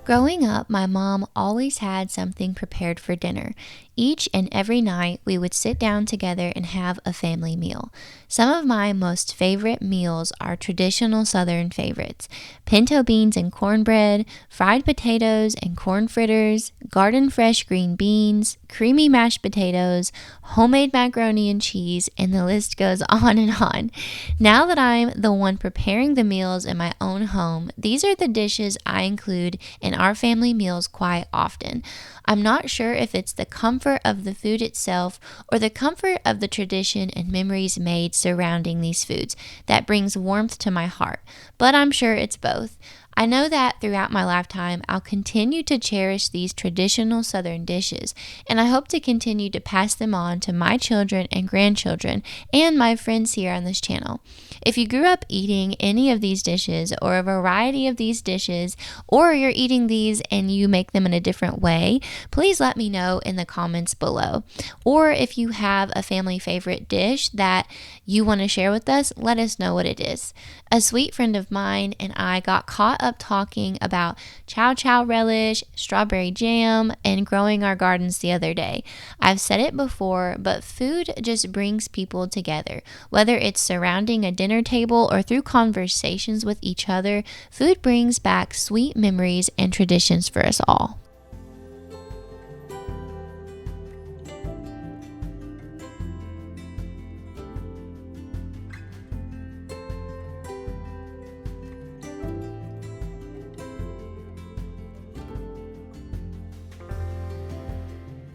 Growing up, my mom always had something prepared for dinner. Each and every night, we would sit down together and have a family meal. Some of my most favorite meals are traditional Southern favorites: pinto beans and cornbread, fried potatoes and corn fritters, garden fresh green beans, creamy mashed potatoes, homemade macaroni and cheese, and the list goes on and on. Now that I'm the one preparing the meals in my own home, these are the dishes I include in our family meals quite often. I'm not sure if it's the comfort of the food itself or the comfort of the tradition and memories made surrounding these foods that brings warmth to my heart, but I'm sure it's both. I know that throughout my lifetime, I'll continue to cherish these traditional Southern dishes, and I hope to continue to pass them on to my children and grandchildren and my friends here on this channel. If you grew up eating any of these dishes or a variety of these dishes, or you're eating these and you make them in a different way, please let me know in the comments below. Or if you have a family favorite dish that you want to share with us, let us know what it is. A sweet friend of mine and I got caught up talking about chow chow relish, strawberry jam, and growing our gardens the other day. I've said it before, but food just brings people together. Whether it's surrounding a dinner table or through conversations with each other, food brings back sweet memories and traditions for us all.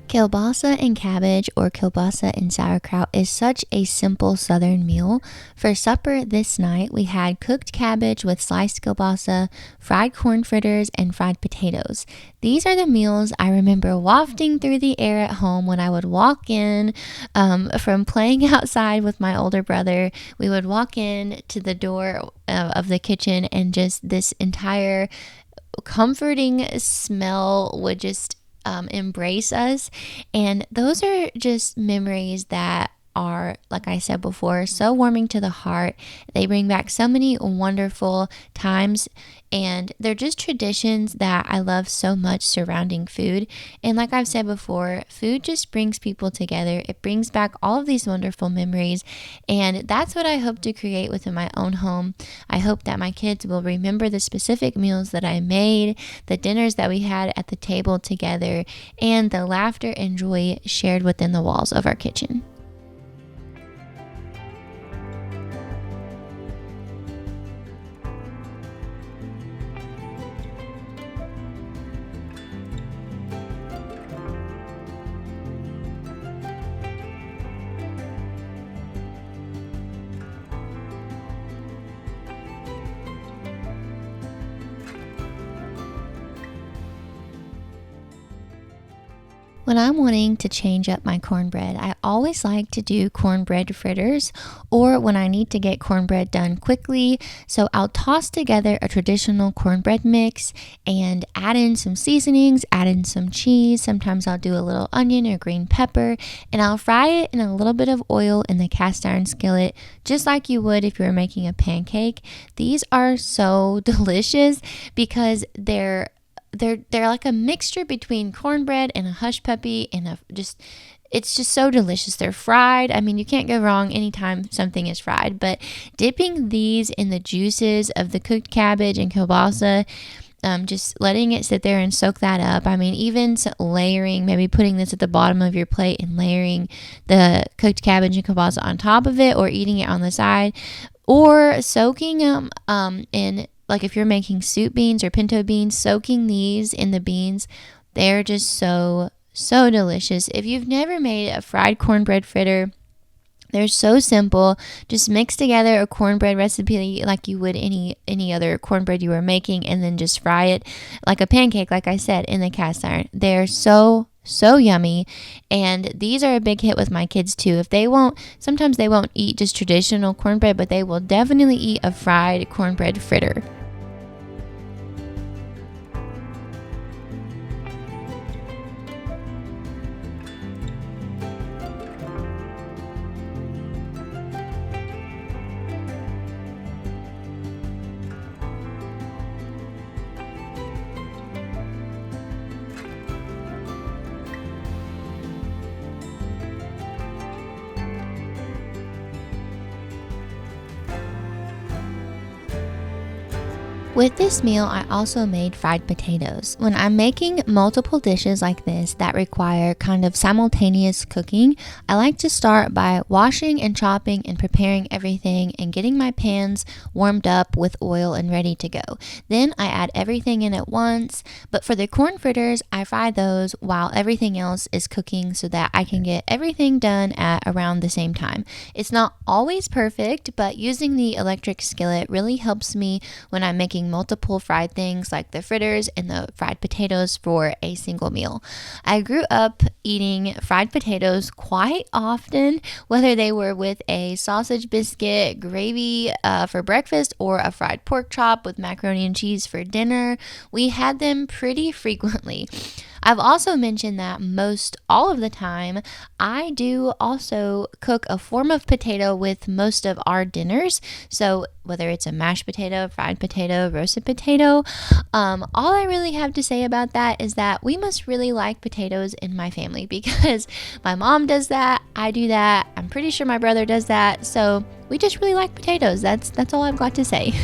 Kielbasa and cabbage, or kielbasa and sauerkraut, is such a simple Southern meal. For supper this night, we had cooked cabbage with sliced kielbasa, fried corn fritters, and fried potatoes. These are the meals I remember wafting through the air at home when I would walk in from playing outside with my older brother. We would walk in to the door of the kitchen, and just this entire comforting smell would just embrace us. And those are just memories that are, like I said before, so warming to the heart. They bring back so many wonderful times, and they're just traditions that I love so much surrounding food. And like I've said before, food just brings people together. It brings back all of these wonderful memories, and that's what I hope to create within my own home. I hope that my kids will remember the specific meals that I made, the dinners that we had at the table together, and the laughter and joy shared within the walls of our kitchen. When I'm wanting to change up my cornbread, I always like to do cornbread fritters, or when I need to get cornbread done quickly. So I'll toss together a traditional cornbread mix and add in some seasonings, add in some cheese. Sometimes I'll do a little onion or green pepper, and I'll fry it in a little bit of oil in the cast iron skillet, just like you would if you were making a pancake. These are so delicious because they're like a mixture between cornbread and a hush puppy and it's just so delicious. They're fried. I mean, you can't go wrong anytime something is fried, but dipping these in the juices of the cooked cabbage and kielbasa, just letting it sit there and soak that up. I mean, even layering, maybe putting this at the bottom of your plate and layering the cooked cabbage and kielbasa on top of it, or eating it on the side, or soaking them in like if you're making soup beans or pinto beans, soaking these in the beans, they're just so delicious. If you've never made a fried cornbread fritter, they're so simple. Just mix together a cornbread recipe like you would any other cornbread you were making, and then just fry it like a pancake, like I said, in the cast iron. They're so yummy, and these are a big hit with my kids too. Sometimes they won't eat just traditional cornbread, but they will definitely eat a fried cornbread fritter. With this meal, I also made fried potatoes. When I'm making multiple dishes like this that require kind of simultaneous cooking, I like to start by washing and chopping and preparing everything and getting my pans warmed up with oil and ready to go. Then I add everything in at once, but for the corn fritters, I fry those while everything else is cooking so that I can get everything done at around the same time. It's not always perfect, but using the electric skillet really helps me when I'm making multiple fried things like the fritters and the fried potatoes for a single meal. I grew up eating fried potatoes quite often, whether they were with a sausage biscuit, gravy for breakfast, or a fried pork chop with macaroni and cheese for dinner. We had them pretty frequently. I've also mentioned that most all of the time, I do also cook a form of potato with most of our dinners. So whether it's a mashed potato, fried potato, roasted potato, all I really have to say about that is that we must really like potatoes in my family, because my mom does that, I do that, I'm pretty sure my brother does that. So we just really like potatoes. That's all I've got to say.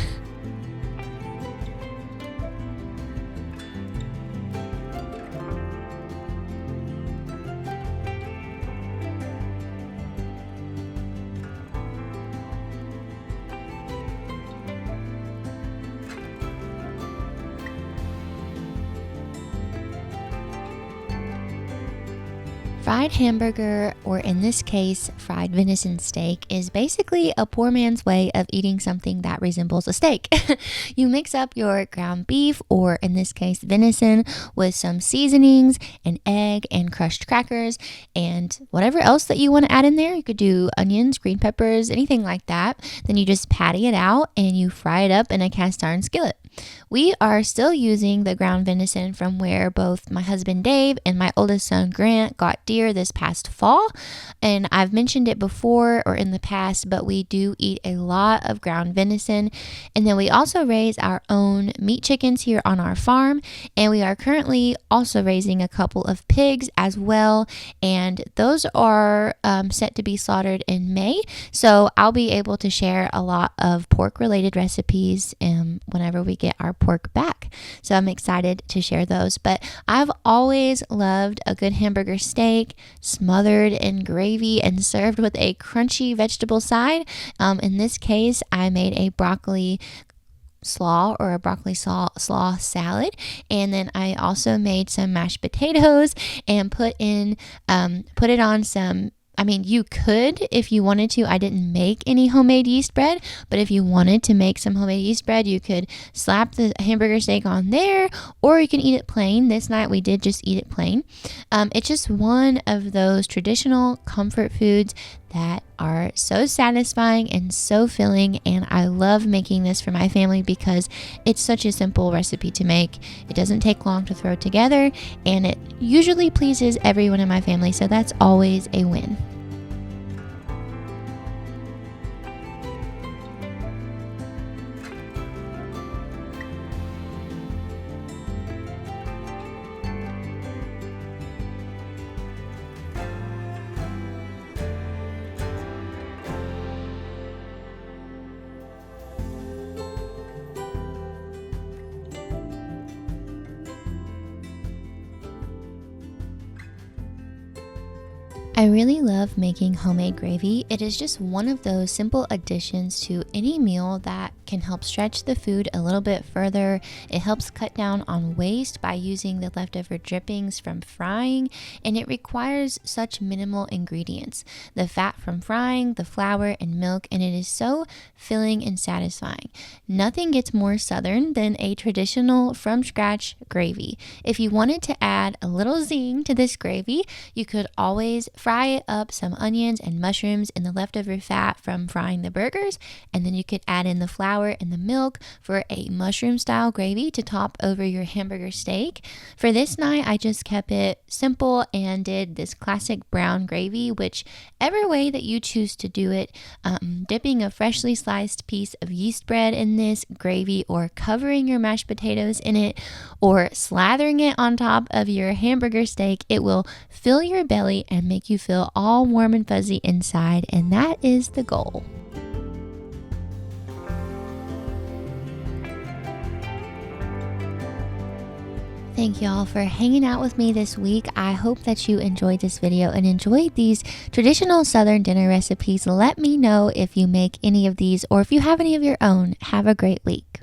Fried hamburger, or in this case, fried venison steak, is basically a poor man's way of eating something that resembles a steak. You mix up your ground beef, or in this case, venison, with some seasonings, an egg, and crushed crackers, and whatever else that you want to add in there. You could do onions, green peppers, anything like that. Then you just patty it out and you fry it up in a cast iron skillet. We are still using the ground venison from where both my husband Dave and my oldest son Grant got deer this past fall. And I've mentioned it before or in the past, but we do eat a lot of ground venison. And then we also raise our own meat chickens here on our farm. And we are currently also raising a couple of pigs as well. And those are set to be slaughtered in May. So I'll be able to share a lot of pork related recipes whenever we get our pork back. So I'm excited to share those. But I've always loved a good hamburger steak smothered in gravy and served with a crunchy vegetable side. In this case, I made a broccoli slaw or a broccoli slaw salad, and then I also made some mashed potatoes and put it on some. I mean, you could if you wanted to. I didn't make any homemade yeast bread, but if you wanted to make some homemade yeast bread, you could slap the hamburger steak on there, or you can eat it plain. This night we did just eat it plain. It's just one of those traditional comfort foods that are so satisfying and so filling, and I love making this for my family because it's such a simple recipe to make. It doesn't take long to throw together, and it usually pleases everyone in my family, so that's always a win. I really love making homemade gravy. It is just one of those simple additions to any meal that can help stretch the food a little bit further. It helps cut down on waste by using the leftover drippings from frying, and it requires such minimal ingredients. The fat from frying, the flour, and milk, and it is so filling and satisfying. Nothing gets more southern than a traditional from scratch gravy. If you wanted to add a little zing to this gravy, you could always fry up some onions and mushrooms in the leftover fat from frying the burgers, and then you could add in the flour and the milk for a mushroom style gravy to top over your hamburger steak. For this night, I just kept it simple and did this classic brown gravy, whichever way that you choose to do it, dipping a freshly sliced piece of yeast bread in this gravy, or covering your mashed potatoes in it, or slathering it on top of your hamburger steak. It will fill your belly and make you feel all warm and fuzzy inside, and that is the goal. Thank y'all for hanging out with me this week. I hope that you enjoyed this video and enjoyed these traditional Southern dinner recipes. Let me know if you make any of these or if you have any of your own. Have a great week.